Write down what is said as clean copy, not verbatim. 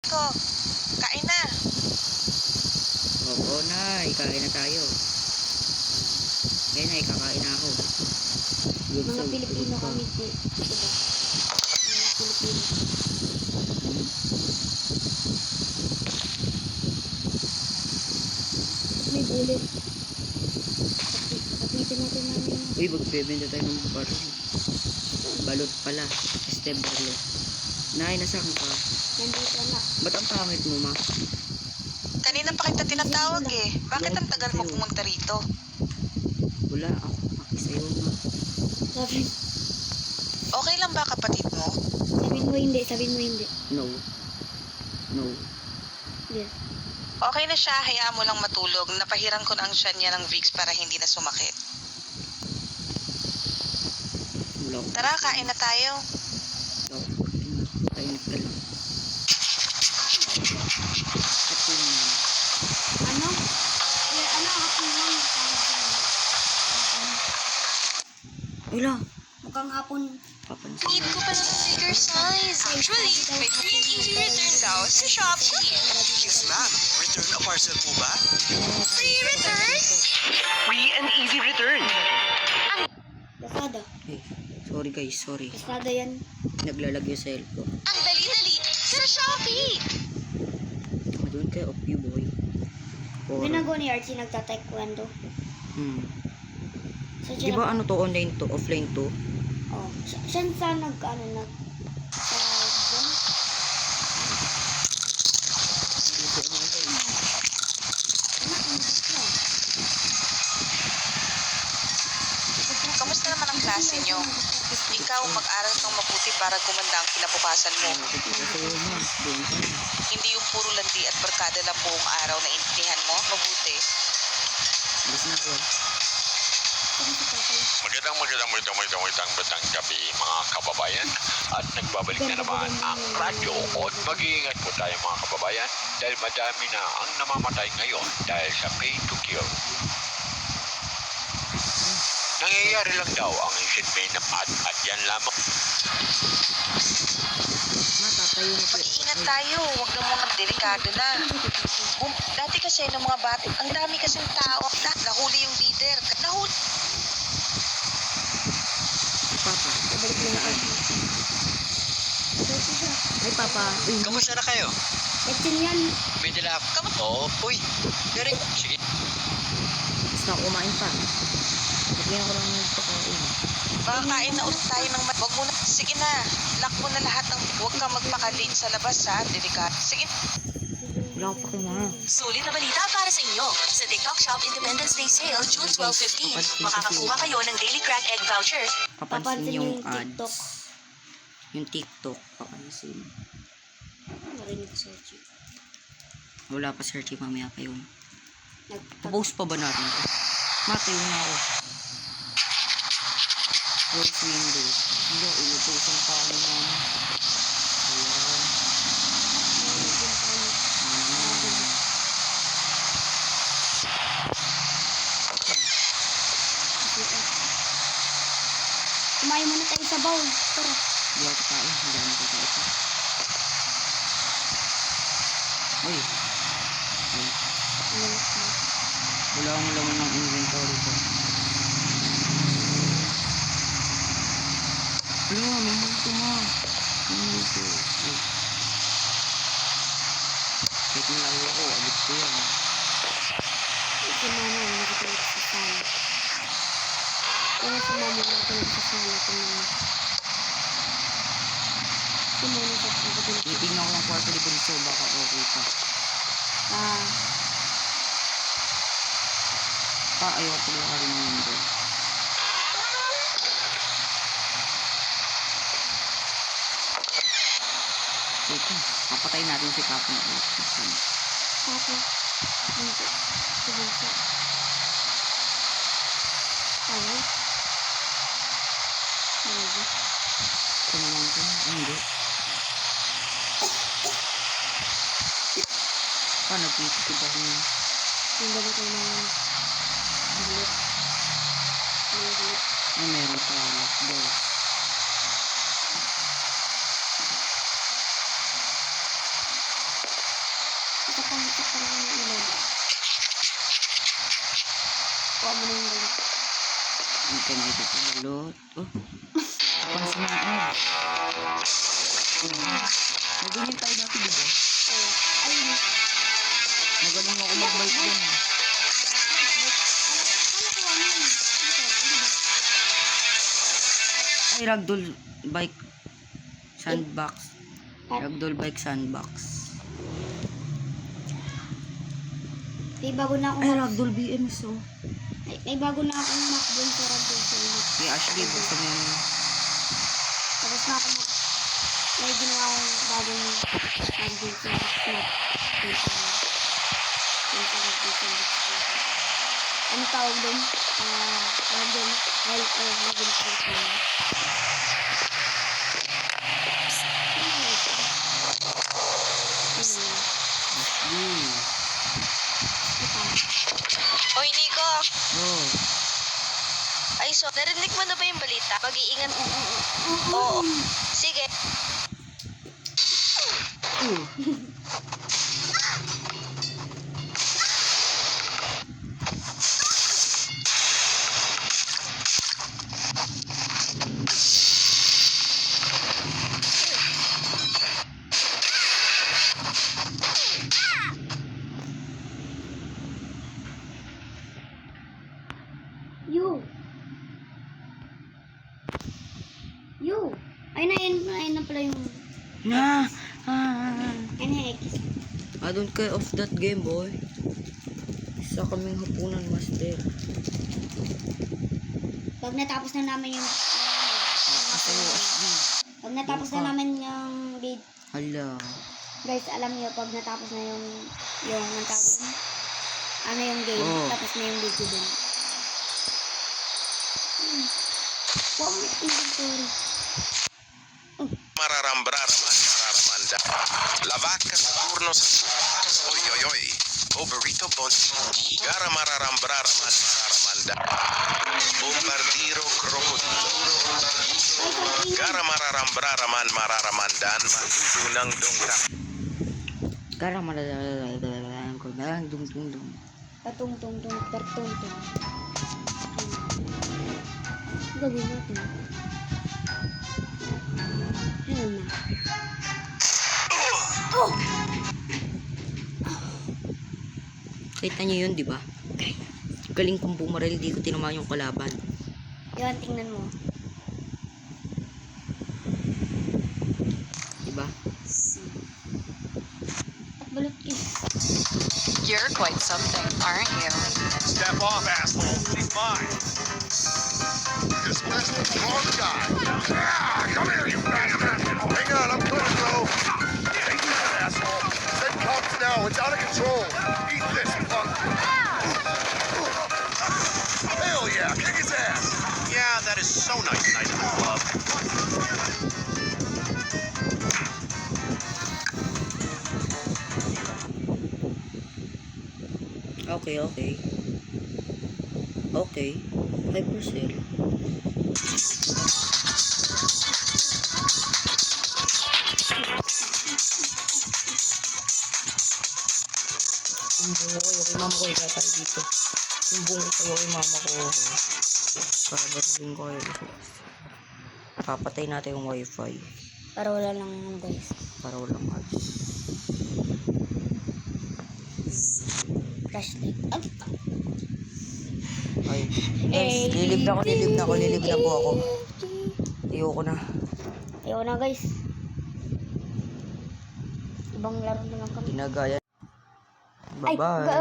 ko. Kain na. Oo, Nay. Kain na tayo. Kaya, Nay, kakain na ako. Mga Pilipino kami, diba? Mga Pilipino. May bullet. Kapitin natin namin. Uy, magbebenta tayo ng baril. Balot pala. Step balot. Nay, nasaan ka? Nandito na. Ba't ang pangit mo, ma? Kanina pa kita tinatawag eh. Bakit ang tagal mo pumunta rito? Wala ako. Makisayo, ma. Sabi, Okay lang ba kapatid mo? sabihin mo hindi, sabihin mo hindi. No. No. Yes. Okay na siya, hayaan mo lang matulog. Napahiran ko na ang tiyan niya ng Vicks para hindi na sumakit. Wala ako. Tara, kain na tayo. Wala ako. Tayo nagdala. At yun, Ano? Ano? Hapon lang. wala. Mukhang hapon. Papansin. Need ko pa ng bigger size. Actually, may free and easy return daw sa Shopee. Yes, ma'am. Return a parcel po ba? Free return? Free and easy return. Lazada. Eh, sorry guys, sorry. Lazada yan. Naglalag yung cellphone. Ang dali-dali sa Shopee. Doon kayo of you, boy. Or, Ginagawa ni Archie nagta-taekwondo. So, Di ba ano to, online to, offline to? Oh, siya sa nag-ano na sa doon. Kamusta naman ang klase niyo? Ikaw mag-aral kang mabuti para gumanda ang kinabukasan mo. Hindi yung puro landi at barkada lang buong araw na intindihan mo. Mabuti. Alis na po. Magandang gabi mga kababayan at nagbabalik na naman ang radyo at mag-iingat po tayo mga kababayan dahil madami na ang namamatay ngayon dahil sa pay to kill. Nangyayari lang daw ang incident at yan lamang. Matatayo na po. Mag-iingat tayo. Huwag na muna delikado na. Dati kasi ng mga bata, ang dami kasing tao. Nahuli yung leader. Nahuli. Papa. Balik na ako. Ay, Papa. Uy, Kamusta na kayo? Etsin yan. May dala ako. Oo, uy. Galing. Sige. gusto na kumain pa. Lagyan ko lang ng pagkain. Makakain na ulit tayo ng Wag mo na. Sige na. Lock mo na lahat ng... Huwag kang magpaka-late sa labas ha. Delikado. Sige. Wala ko pa kumain. Sulit na balita para sa inyo. Sa TikTok Shop Independence Day Sale, June 12-15, makakakuha kayo ng daily crack egg voucher. Papansin yung TikTok. ads. Yung TikTok. Papansin. Narinig sa Archie. Wala pa searching, mamaya pa yun. Nagpag... Post pa ba natin ito? Matayo na ako. Close window. Hindi, inutusan pa ako ng mama. Ayan. Kumain muna tayo sa bowl. Tara. Hindi ako kain. Hindi ako kakain ito. Uy. Uy. Wala akong laman ng inventory ko. Wala, mamulto mo. Mamulto. Uy. Kahit malayo ako, abot ko yan. Si mama nakatulog sa sala. Kaya si mama nakatulog sa sala. Si mama nakatulog sa sala. Titignan ko ng kwarto ni Bunso, baka okay pa. Ayaw ko lang rin ng window. Ito, papatay natin si Papa na ulit. Papa. Hindi. Si Bunso. Ayaw. Ayaw. Ito naman ko. Hindi. Nagtitipid ako niya. Yung gano'n tayo ng bulit. Ay, meron pa. Lockdoor. sakang yung ilaw. Kuha mo na yung balot. Hindi ka na ito balot. Oh. Tapos na ah. Naganyan tayo dati, diba? Oo. Ayun. Nagaling ako mag-bike dyan. Ay, ragdoll bike sandbox. Ragdoll bike sandbox. May bago na akong Ay, ragdoll BMS oh. may bago na akong map doon sa Ragdoll sa ulit. Kaya Ashley, buksan mo yun. Tapos na ako may ginawa akong bagong Ragdoll sa map. Doon sa Ragdoll sa ulit. Ano tawag doon? Ragdoll. Ragdoll sa ulit. Hoy, Nico! Oh. Ay, so, narinig mo na ba yung balita? Mag-iingat. Oo. Sige. You! Ayun na pala yung... Ayun na X. I don't care of that game, boy. Isa kaming hapunan, master. Pag natapos na namin yung... Pag natapos na namin yung video... Hala. Guys, alam niyo, pag natapos na yung natapos, ano yung game, tapos na yung video dun. Wow, inventory. Mararamanda. La vaca Saturno Oy oy oy. Oberito Bonsi. Gara mararamanda. Bombardiro Crocodilo. Gara mararamandan. Madudunang dungdang. Gara malalalang ko na dung. Patungtong. Gagawin natin. Ayan na. Kita niyo yun, di ba? Galing kong bumaril, di ko tinamaan yung kalaban. Yun, tingnan mo. Di ba? At balot is. You're quite something, aren't you? Step off, asshole. He's mine. This is the wrong guy. Yeah, come here, you bastard. Hang on, I'm gonna go. Take that, asshole. Send cops now. It's out of control. Eat this, punk. Hell yeah, kick his ass. Yeah, that is so nice to love. Okay. Hypercell. Sumbong ko kayo kay mama ko, itatay dito. Sumbong ko kayo kay mama ko. Babarilin ko kayo. Papatay natin yung wifi. Para wala lang guys. Para walang ads. Flashlight. Ay, guys, lilib na po ako. Ayoko na. Ayoko na guys. Ibang laro na lang kami. Ginagaya. Ay, Bye-bye. wala.